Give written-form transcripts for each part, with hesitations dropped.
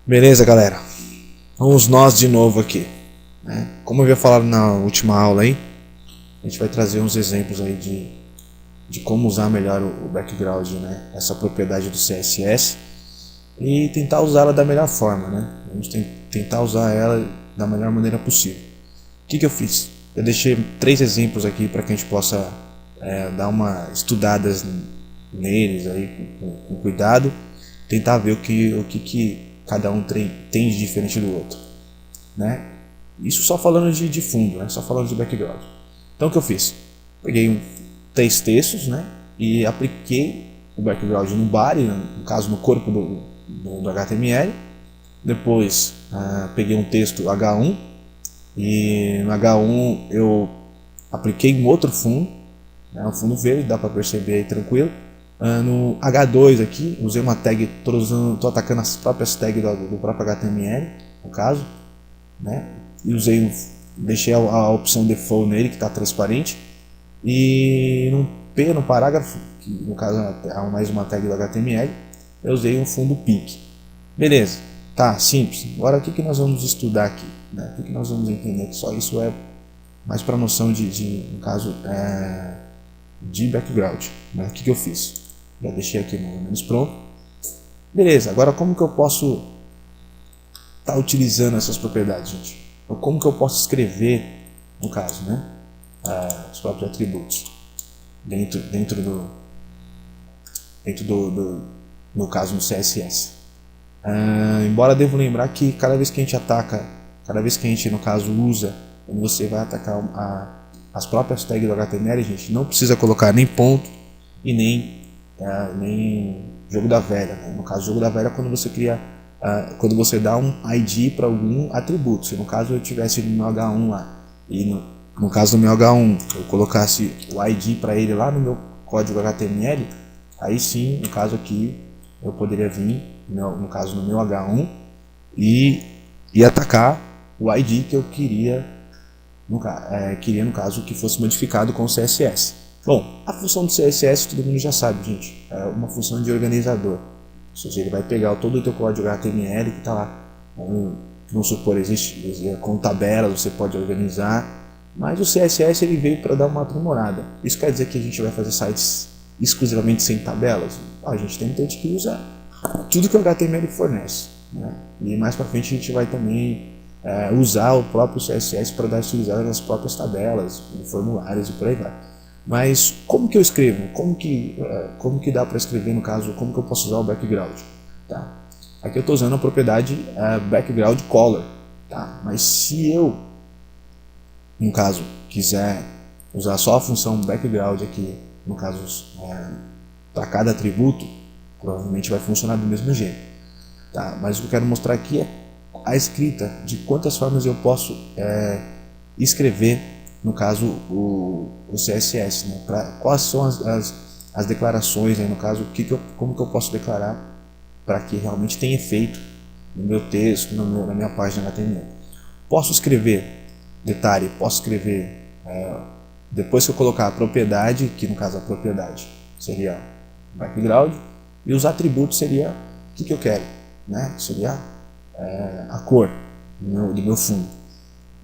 Beleza, galera? Vamos nós de novo aqui, né? Como eu havia falado na última aula aí, a gente vai trazer uns exemplos aí de como usar melhor o background, né? Essa propriedade do CSS e tentar usá-la da melhor forma, né? Vamos tentar usar ela da melhor maneira possível. O que eu fiz? Eu deixei 3 exemplos aqui para que a gente possa dar uma estudadas neles aí com cuidado, tentar ver o que cada um tem de diferente do outro, né? Isso só falando de fundo, né? Só falando de background. Então o que eu fiz? Peguei 3 textos, né? E apliquei o background no body, no caso no corpo do HTML. Depois peguei um texto H1 e no H1 eu apliquei um outro fundo, né? Um fundo verde, dá para perceber aí tranquilo. No H2 aqui, usei uma tag, estou atacando as próprias tags do próprio HTML, no caso, né? E deixei a opção default nele, que está transparente. E no P, no parágrafo, que no caso é mais uma tag do HTML, eu usei um fundo pique. Beleza, tá, simples. Agora o que nós vamos estudar aqui, né? O que nós vamos entender? Que só isso é mais para noção no caso, de background, né? O que eu fiz? Já deixei aqui no menos pronto. Beleza, agora como que eu posso estar utilizando essas propriedades, gente? Ou como que eu posso escrever, no caso, né? Os próprios atributos dentro no caso no CSS. Embora devo lembrar que cada vez que a gente ataca, cada vez que a gente no caso usa, quando você vai atacar as próprias tags do HTML, gente, não precisa colocar nem ponto e nem jogo da velha, né? No caso, jogo da velha é quando você cria, quando você dá um ID para algum atributo. Se no caso eu tivesse no meu H1 lá e no caso do meu H1 eu colocasse o ID para ele lá no meu código HTML, aí sim, no caso aqui, eu poderia vir, no caso no meu H1 e atacar o ID que eu queria, no caso que fosse modificado com o CSS. Bom, a função do CSS todo mundo já sabe, gente, é uma função de organizador, ou seja, ele vai pegar todo o teu código HTML que está lá, vamos supor, existe com tabelas, você pode organizar, mas o CSS ele veio para dar uma aprimorada. Isso quer dizer que a gente vai fazer sites exclusivamente sem tabelas? A gente tem que usar tudo que o HTML fornece, né? E mais para frente a gente vai também usar o próprio CSS para dar utilizada nas próprias tabelas, formulários e por aí vai. Mas como que eu escrevo? Como que dá para escrever, no caso, como que eu posso usar o background? Tá? Aqui eu estou usando a propriedade background color, tá? Mas se eu, no caso, quiser usar só a função background aqui, no caso, para cada atributo, provavelmente vai funcionar do mesmo jeito. Tá? Mas o que eu quero mostrar aqui é a escrita, de quantas formas eu posso escrever, no caso, o CSS, né? Quais são as declarações, né? No caso, como que eu posso declarar para que realmente tenha efeito no meu texto, na minha página HTML. Posso escrever, detalhe, depois que eu colocar a propriedade, que no caso a propriedade seria background, e os atributos seria o que eu quero, né? Seria a cor do meu fundo.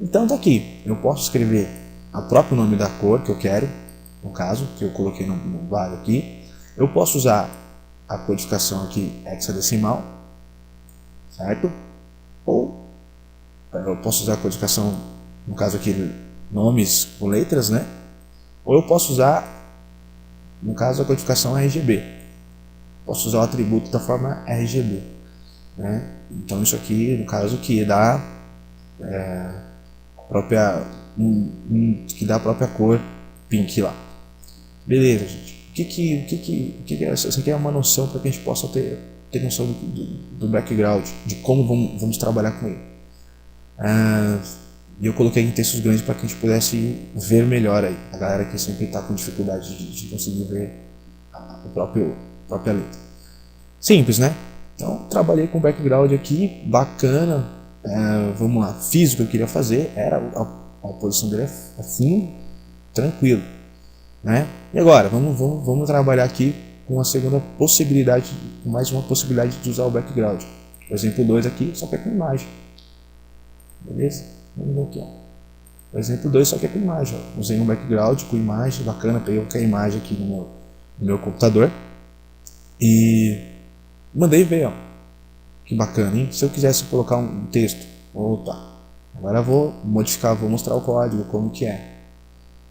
Então tá aqui, eu posso escrever o próprio nome da cor que eu quero, no caso, que eu coloquei no body aqui. Eu posso usar a codificação aqui hexadecimal, certo? Ou eu posso usar a codificação, no caso aqui, nomes com letras, né? Ou eu posso usar, no caso, a codificação RGB. Posso usar o atributo da forma RGB, né? Então isso aqui, no caso, que dá que dá a própria cor pink lá. Beleza, gente. Essa aqui é uma noção para que a gente possa ter noção do background, de como vamos trabalhar com ele. E eu coloquei em textos grandes para que a gente pudesse ver melhor aí. A galera que sempre está com dificuldade de conseguir ver a própria letra. Simples, né? Então, trabalhei com background aqui, bacana. Vamos lá, fiz o que eu queria fazer, a posição dele é fundo, tranquilo, né? E agora, vamos trabalhar aqui com a segunda possibilidade, mais uma possibilidade de usar o background. O exemplo 2 aqui só que é com imagem. Beleza? Vamos ver aqui, ó. O exemplo 2 só que é com imagem. Ó. Usei um background com imagem, bacana, peguei qualquer imagem aqui no meu computador e mandei ver, ó. Que bacana, hein? Se eu quisesse colocar um texto, opa, agora eu vou modificar, vou mostrar o código, como que é.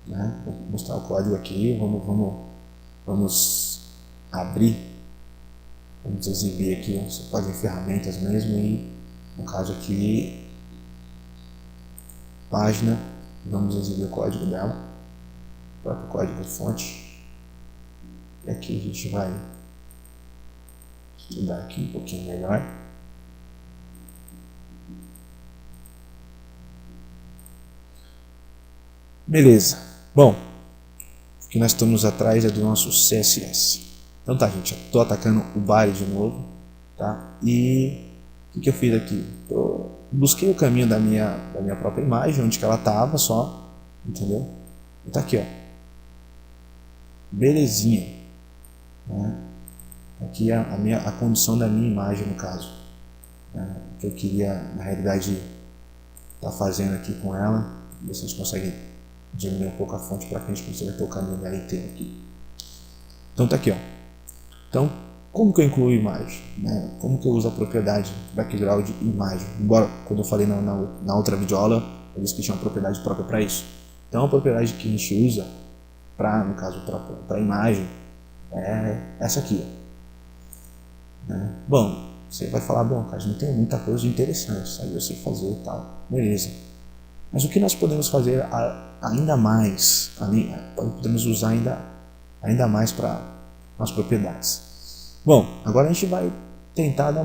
Né? Vou mostrar o código aqui, vamos abrir, vamos exibir aqui, você pode ver ferramentas mesmo e no caso aqui, página, vamos exibir o código dela, o próprio código fonte. E aqui a gente vai estudar aqui um pouquinho melhor. Beleza. Bom, o que nós estamos atrás é do nosso CSS. Então tá, gente, estou atacando o body de novo, tá? E o que eu fiz aqui? Eu busquei o caminho da minha própria imagem, onde que ela estava só, entendeu? E tá aqui, ó. Belezinha. Né? Aqui é a condição da minha imagem, no caso. Né? O que eu queria, na realidade, estar fazendo aqui com ela. Vocês conseguem diminuir um pouco a fonte para que a gente consiga ter o caminho dela inteiro aqui. Então tá aqui, ó. Então, como que eu incluo imagem? Né? Como que eu uso a propriedade background imagem? Embora, quando eu falei na outra videoaula, eu disse que tinha uma propriedade própria para isso. Então, a propriedade que a gente usa, no caso, para imagem, é essa aqui. Né? Bom, você vai falar, bom, cara, não tem muita coisa interessante, sabe? Eu sei fazer e tal. Beleza. Mas o que nós podemos fazer ainda mais, podemos usar ainda mais para as propriedades? Bom, agora a gente vai tentar dar